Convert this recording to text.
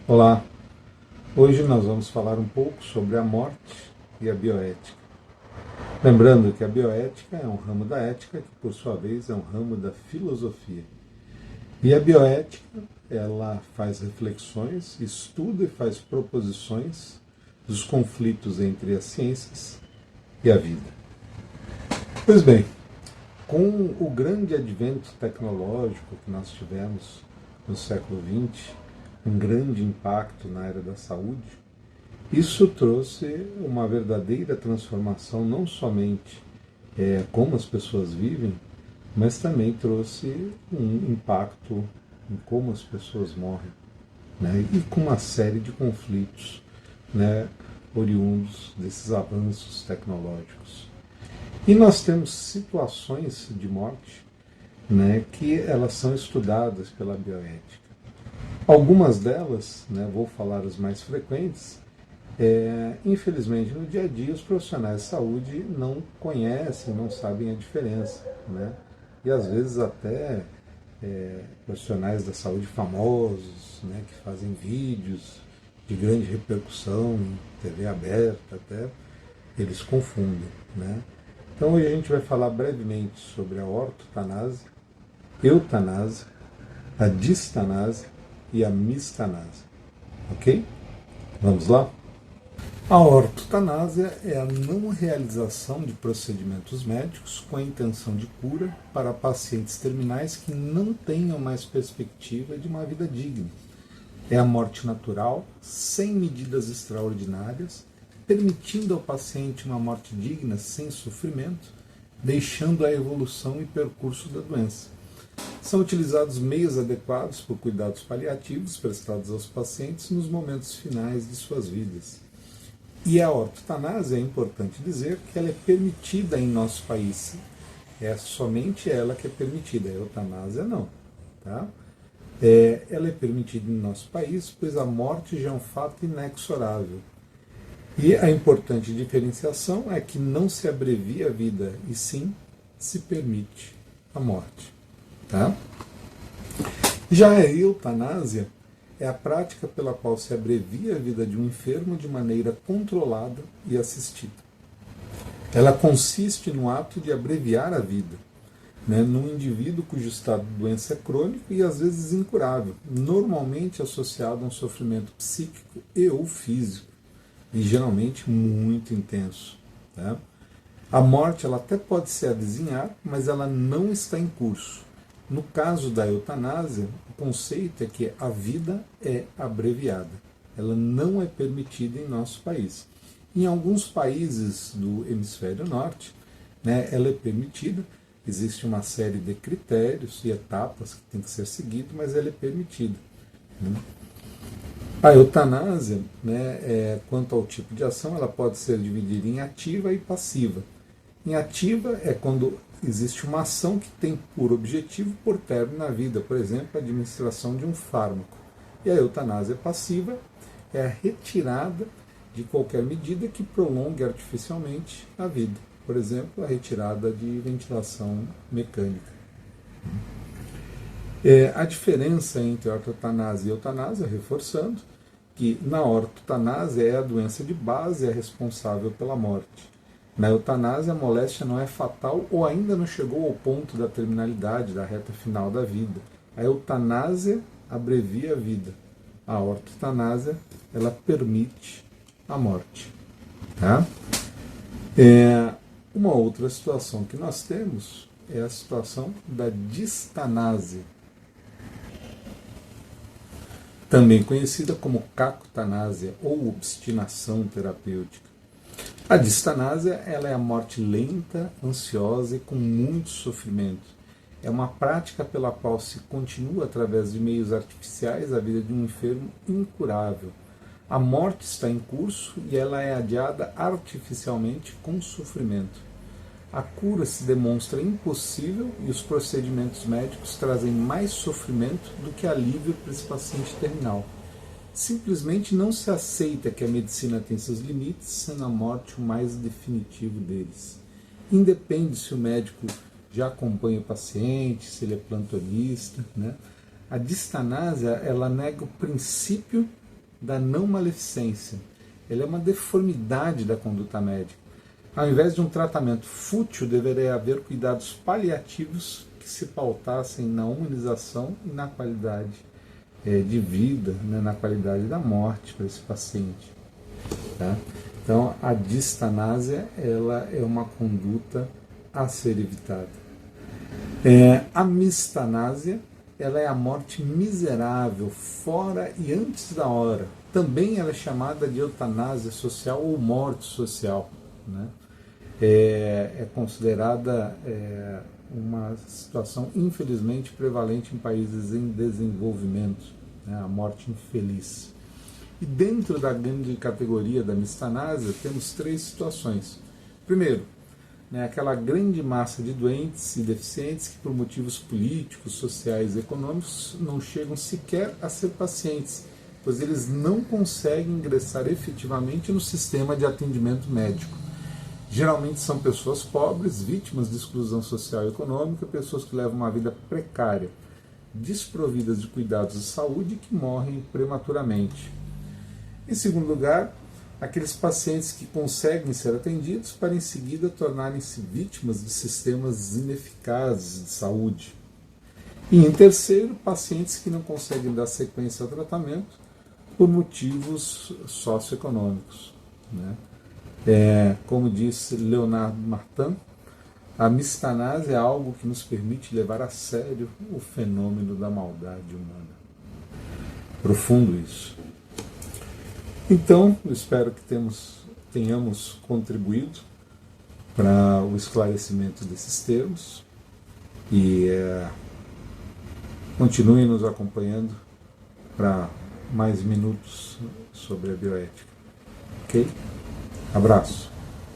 Olá, hoje nós vamos falar um pouco sobre a morte e a bioética. Lembrando que a bioética é um ramo da ética que, por sua vez, é um ramo da filosofia. E a bioética, ela faz reflexões, estuda e faz proposições dos conflitos entre as ciências e a vida. Pois bem, com o grande advento tecnológico que nós tivemos no século XX, um grande impacto na área da saúde, isso trouxe uma verdadeira transformação, não somente como as pessoas vivem, mas também trouxe um impacto em como as pessoas morrem, né? E com uma série de conflitos, né, oriundos desses avanços tecnológicos. E nós temos situações de morte, né, que elas são estudadas pela bioética. Algumas delas, né, vou falar as mais frequentes, infelizmente, no dia a dia, os profissionais de saúde não conhecem, não sabem a diferença, né? E às vezes até profissionais da saúde famosos, né, que fazem vídeos de grande repercussão em TV aberta, até eles confundem, né? Então hoje a gente vai falar brevemente sobre a ortotanásia, eutanásia, a distanásia e a mistanásia, ok? Vamos lá? A ortotanásia é a não realização de procedimentos médicos com a intenção de cura para pacientes terminais que não tenham mais perspectiva de uma vida digna. É a morte natural, sem medidas extraordinárias, permitindo ao paciente uma morte digna sem sofrimento, deixando a evolução e percurso da doença. São utilizados meios adequados por cuidados paliativos prestados aos pacientes nos momentos finais de suas vidas. E a ortotanásia, é importante dizer que ela é permitida em nosso país. É somente ela que é permitida, a eutanásia não. Tá? Ela é permitida em nosso país, pois a morte já é um fato inexorável. E a importante diferenciação é que não se abrevia a vida, e sim se permite a morte. Tá? Já a eutanásia é a prática pela qual se abrevia a vida de um enfermo de maneira controlada e assistida. Ela consiste no ato de abreviar a vida, né, num indivíduo cujo estado de doença é crônico e às vezes incurável, normalmente associado a um sofrimento psíquico e ou físico, e geralmente muito intenso. Tá? A morte ela até pode se avizinhar, mas ela não está em curso. No caso da eutanásia, o conceito é que a vida é abreviada. Ela não é permitida em nosso país. Em alguns países do hemisfério norte, né, ela é permitida. Existe uma série de critérios e etapas que tem que ser seguido, mas ela é permitida. Né? A eutanásia, né, quanto ao tipo de ação, ela pode ser dividida em ativa e passiva. Em ativa é quando existe uma ação que tem por objetivo por término na vida, por exemplo, a administração de um fármaco. E a eutanásia passiva é a retirada de qualquer medida que prolongue artificialmente a vida. Por exemplo, a retirada de ventilação mecânica. A diferença entre ortotanásia e eutanásia, reforçando, que na ortotanásia é a doença de base a responsável pela morte. Na eutanásia, a moléstia não é fatal ou ainda não chegou ao ponto da terminalidade, da reta final da vida. A eutanásia abrevia a vida. A ortotanásia, ela permite a morte. Tá? Uma outra situação que nós temos é a situação da distanásia, também conhecida como cacotanásia ou obstinação terapêutica. A distanásia ela é a morte lenta, ansiosa e com muito sofrimento. É uma prática pela qual se continua através de meios artificiais a vida de um enfermo incurável. A morte está em curso e ela é adiada artificialmente com sofrimento. A cura se demonstra impossível e os procedimentos médicos trazem mais sofrimento do que alívio para esse paciente terminal. Simplesmente não se aceita que a medicina tem seus limites, sendo a morte o mais definitivo deles. Independe se o médico já acompanha o paciente, se ele é plantonista. Né? A distanásia ela nega o princípio da não maleficência. Ele é uma deformidade da conduta médica. Ao invés de um tratamento fútil, deveria haver cuidados paliativos que se pautassem na humanização e na qualidade de vida, né, na qualidade da morte para esse paciente. Tá? Então, a distanásia ela é uma conduta a ser evitada. A mistanásia ela é a morte miserável, fora e antes da hora. Também ela é chamada de eutanásia social ou morte social. Né? É considerada uma situação infelizmente prevalente em países em desenvolvimento, né? A morte infeliz. E dentro da grande categoria da mistanásia temos 3 situações. Primeiro, né, aquela grande massa de doentes e deficientes que por motivos políticos, sociais e econômicos não chegam sequer a ser pacientes, pois eles não conseguem ingressar efetivamente no sistema de atendimento médico. Geralmente são pessoas pobres, vítimas de exclusão social e econômica, pessoas que levam uma vida precária, desprovidas de cuidados de saúde e que morrem prematuramente. Em segundo lugar, aqueles pacientes que conseguem ser atendidos para em seguida tornarem-se vítimas de sistemas ineficazes de saúde. E em terceiro, pacientes que não conseguem dar sequência ao tratamento por motivos socioeconômicos. Né? Como disse Leonardo Martin, a mistanásia é algo que nos permite levar a sério o fenômeno da maldade humana. Profundo isso. Então, eu espero que tenhamos contribuído para o esclarecimento desses termos e continuem nos acompanhando para mais minutos sobre a bioética. Ok? Abraço.